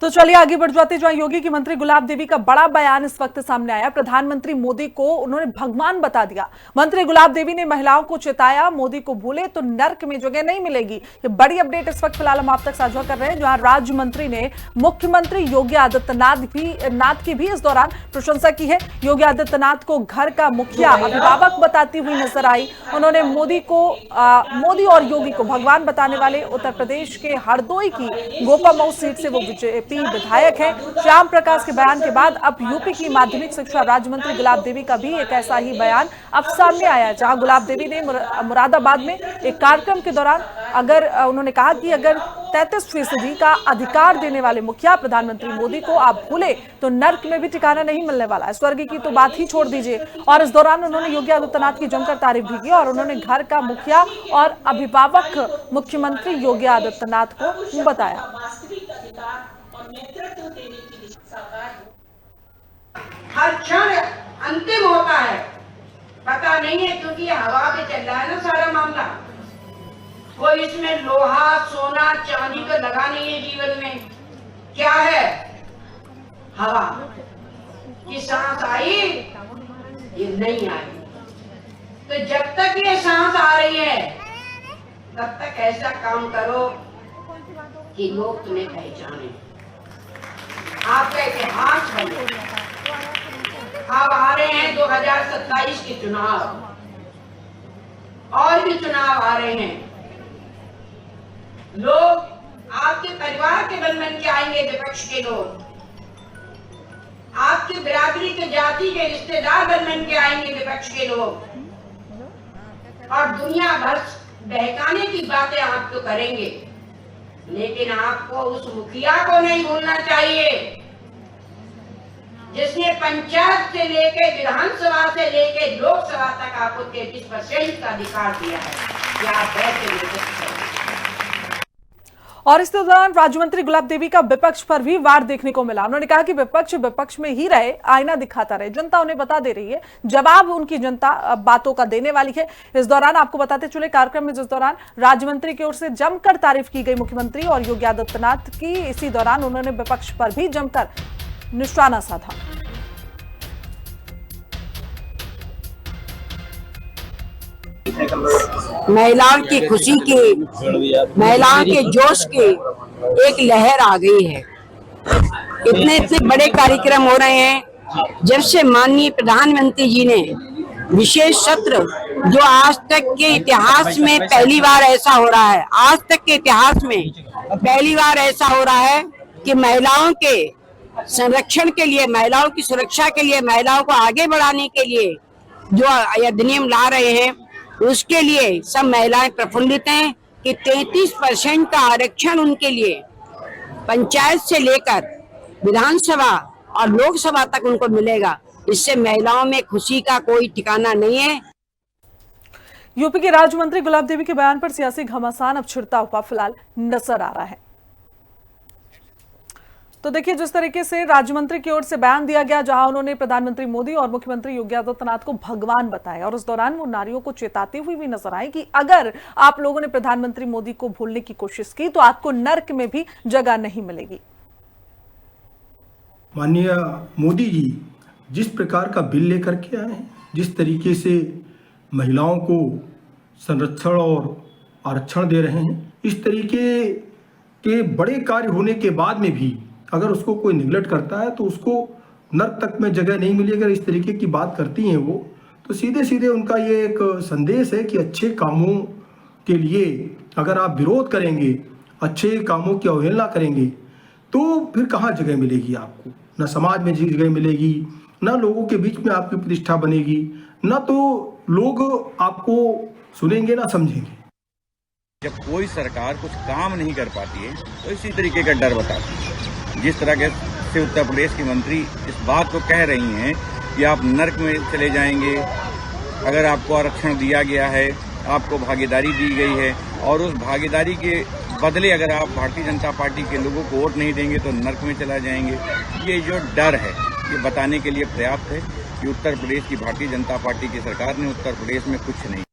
तो चलिए आगे बढ़ जाते। जहां योगी की मंत्री गुलाब देवी का बड़ा बयान इस वक्त सामने आया। प्रधानमंत्री मोदी को उन्होंने भगवान बता दिया। मंत्री गुलाब देवी ने महिलाओं को चेताया, मोदी को भूले तो नर्क में जगह नहीं मिलेगी। ये बड़ी अपडेट इस वक्त फिलहाल हम आप तक साझा कर रहे हैं, जहां राज्य मंत्री ने मुख्यमंत्री योगी आदित्यनाथ की भी इस दौरान प्रशंसा की है। योगी आदित्यनाथ को घर का मुखिया, अभिभावक बताती हुई नजर आई। उन्होंने मोदी और योगी को भगवान बताने वाले उत्तर प्रदेश के हरदोई की गोपामऊ सीट से वो बीजेपी विधायक है श्याम प्रकाश के बयान के बाद अब यूपी की माध्यमिक शिक्षा राज्य मंत्री गुलाब देवी का भी एक ऐसा ही बयान अब सामने आया, जहां गुलाब देवी ने मुरादाबाद में एक कार्यक्रम के दौरान उन्होंने कहा कि अगर 33% का अधिकार देने वाले मुखिया प्रधानमंत्री मोदी को आप भूले तो नर्क में भी ठिकाना नहीं मिलने वाला है। स्वर्ग की तो बात ही छोड़ दीजिए। और इस दौरान उन्होंने योगी आदित्यनाथ की जमकर तारीफ भी की और उन्होंने घर का मुखिया और अभिभावक मुख्यमंत्री योगी आदित्यनाथ को बताया। हर क्षण अंतिम होता है, पता नहीं है, क्योंकि हवा पे चल रहा है ना सारा मामला। कोई इसमें लोहा सोना चांदी का लगा नहीं है। जीवन में क्या है? हवा की सांस आई, ये नहीं आई। तो जब तक ये सांस आ रही है तब तक ऐसा काम करो कि लोग तुम्हें पहचाने, आपका इतिहास बने। अब आ रहे हैं 2027 के चुनाव, और भी चुनाव आ रहे हैं। लोग आपके परिवार के बन के आएंगे, विपक्ष के लोग आपकी बिरादरी के जाति के रिश्तेदार बन के आएंगे, विपक्ष के लोग, और दुनिया भर बहकाने की बातें आप तो करेंगे। लेकिन आपको उस मुखिया को नहीं भूलना चाहिए जिसने पंचायत से लेके विधानसभा से लेके लोकसभा तक आपको 33% का अधिकार दिया है कि आप बैठे। और इस दौरान राज्य मंत्री गुलाब देवी का विपक्ष पर भी वार देखने को मिला। उन्होंने कहा कि विपक्ष में ही रहे, आईना दिखाता रहे, जनता उन्हें बता दे रही है, जवाब उनकी जनता बातों का देने वाली है। इस दौरान आपको बताते चले कार्यक्रम में जिस दौरान राज्य मंत्री की ओर से जमकर तारीफ की गई मुख्यमंत्री और योगी आदित्यनाथ की, इसी दौरान उन्होंने विपक्ष पर भी जमकर निशाना साधा। महिलाओं की खुशी की, महिलाओं के जोश की एक लहर आ गई है। इतने बड़े कार्यक्रम हो रहे हैं। जब से माननीय प्रधानमंत्री जी ने विशेष सत्र, जो आज तक के इतिहास में पहली बार ऐसा हो रहा है, आज तक के इतिहास में पहली बार ऐसा हो रहा है कि महिलाओं के संरक्षण के लिए, महिलाओं की सुरक्षा के लिए, महिलाओं को आगे बढ़ाने के लिए जो अधिनियम ला रहे हैं, उसके लिए सब महिलाएं प्रफुल्लित हैं कि 33% का आरक्षण उनके लिए पंचायत से लेकर विधानसभा और लोकसभा तक उनको मिलेगा। इससे महिलाओं में खुशी का कोई ठिकाना नहीं है। यूपी के राज्य मंत्री गुलाब देवी के बयान पर सियासी घमासान अब छिड़ता हुआ फिलहाल नजर आ रहा है। तो देखिए, जिस तरीके से राज्य मंत्री की ओर से बयान दिया गया, जहां उन्होंने प्रधानमंत्री मोदी और मुख्यमंत्री योगी आदित्यनाथ को भगवान बताया और उस दौरान वो नारियों को चेताते हुए भी नजर आए कि अगर आप लोगों ने प्रधानमंत्री मोदी को भूलने की कोशिश की तो आपको नर्क में भी जगह नहीं मिलेगी। माननीय मोदी जी जिस प्रकार का बिल लेकर के आए हैं, जिस तरीके से महिलाओं को संरक्षण और आरक्षण दे रहे हैं, इस तरीके के बड़े कार्य होने के बाद में भी अगर उसको कोई निगलेक्ट करता है तो उसको नर्क तक में जगह नहीं मिली। अगर इस तरीके की बात करती हैं वो, तो सीधे सीधे उनका ये एक संदेश है कि अच्छे कामों के लिए अगर आप विरोध करेंगे, अच्छे कामों की अवहेलना करेंगे, तो फिर कहाँ जगह मिलेगी आपको? न समाज में जगह मिलेगी, न लोगों के बीच में आपकी प्रतिष्ठा बनेगी, न तो लोग आपको सुनेंगे ना समझेंगे। जब कोई सरकार कुछ काम नहीं कर पाती है तो इसी तरीके का डर बताती है। जिस तरह से उत्तर प्रदेश की मंत्री इस बात को कह रही हैं कि आप नर्क में चले जाएंगे अगर आपको आरक्षण दिया गया है, आपको भागीदारी दी गई है, और उस भागीदारी के बदले अगर आप भारतीय जनता पार्टी के लोगों को वोट नहीं देंगे तो नर्क में चला जाएंगे। ये जो डर है, ये बताने के लिए पर्याप्त है कि उत्तर प्रदेश की भारतीय जनता पार्टी की सरकार ने उत्तर प्रदेश में कुछ नहीं